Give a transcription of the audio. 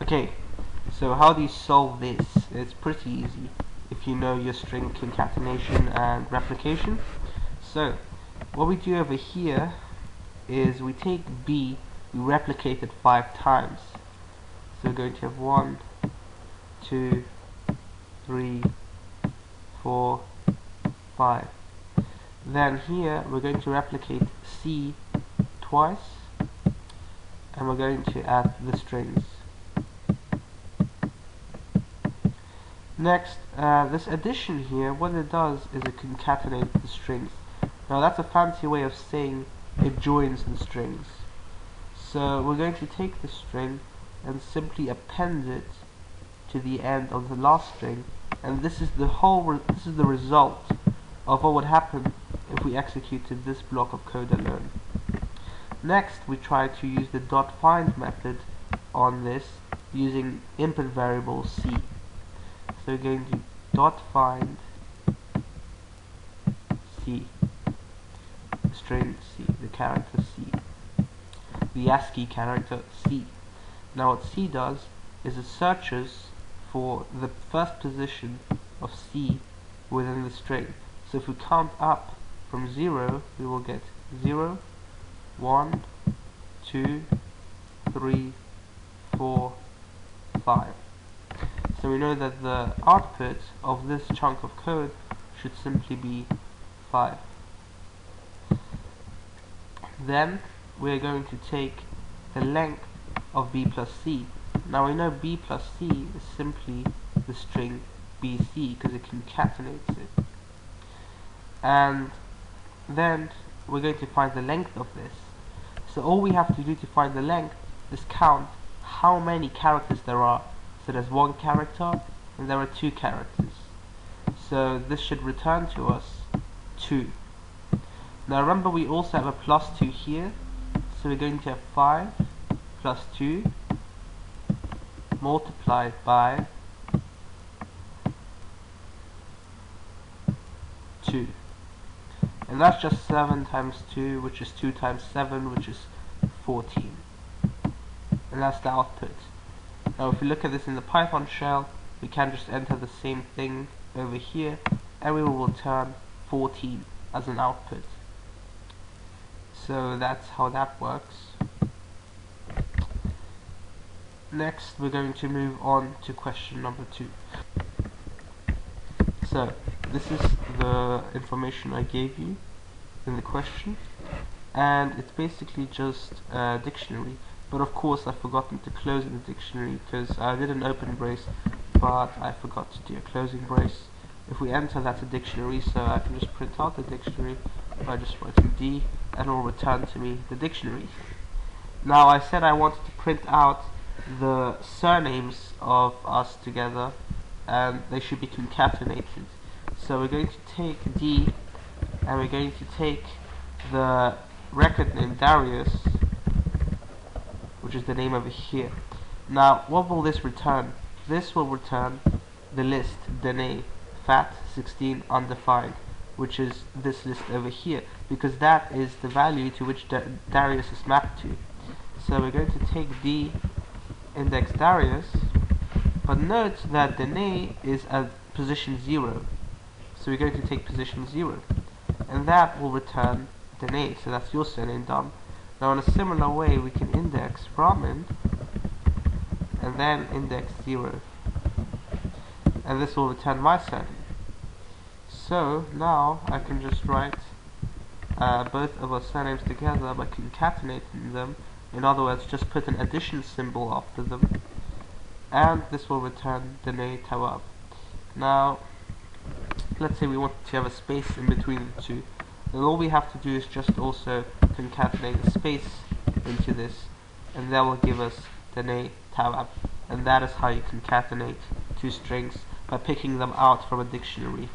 Okay, so how do you solve this? It's pretty easy if you know your string concatenation and replication. So what we do over here is we take B, we replicate it 5 times. So we're going to have 1, 2, 3, 4, 5. Then here we're going to replicate C twice, and we're going to add the strings. Next, this addition here, what it does is it concatenates the strings. Now that's a fancy way of saying it joins the strings. So we're going to take the string and simply append it to the end of the last string, and this is the result of what would happen if we executed this block of code alone. Next, we try to use the .find method on this using input variable C. So we're going to .find C, the string C, the character C, the ASCII character C. Now what C does is it searches for the first position of C within the string. So if we count up from 0, we will get 0, 1, 2, 3, 4, 5. So we know that the output of this chunk of code should simply be 5. Then we're going to take the length of B plus C. Now we know B plus C is simply the string BC because it concatenates it. And then we're going to find the length of this. So all we have to do to find the length is count how many characters there are. So there's 1 character and there are 2 characters. So this should return to us 2. Now remember, we also have a plus 2 here. So we're going to have 5 plus 2 multiplied by 2. And that's just 7 times 2, which is 2 times 7, which is 14. And that's the output. Now if we look at this in the Python shell, we can just enter the same thing over here, and we will return 14 as an output. So that's how that works. Next, we're going to move on to question number 2. So this is the information I gave you in the question, and it's basically just a dictionary. But of course I've forgotten to close the dictionary because I did an open brace, but I forgot to do a closing brace. If we enter, that's a dictionary, so I can just print out the dictionary by just writing D, and it will return to me the dictionary. Now I said I wanted to print out the surnames of us together, and they should be concatenated. So we're going to take D, and we're going to take the record name Darius, which is the name over here. Now what will this return? This will return the list Dene fat 16 undefined, which is this list over here, because that is the value to which Darius is mapped to. So we're going to take D index Darius, but note that Dene is at position 0, so we're going to take position 0, and that will return Dene. So that's your surname done. Now in a similar way, we can index Ramin and then index 0, and this will return my surname. So now I can just write both of our surnames together by concatenating them. In other words, just put an addition symbol after them, and this will return Dene Tawab. Now let's say we want to have a space in between the two. Then all we have to do is just also concatenate a space into this, and that will give us Dene Tawab. And that is how you concatenate two strings, by picking them out from a dictionary.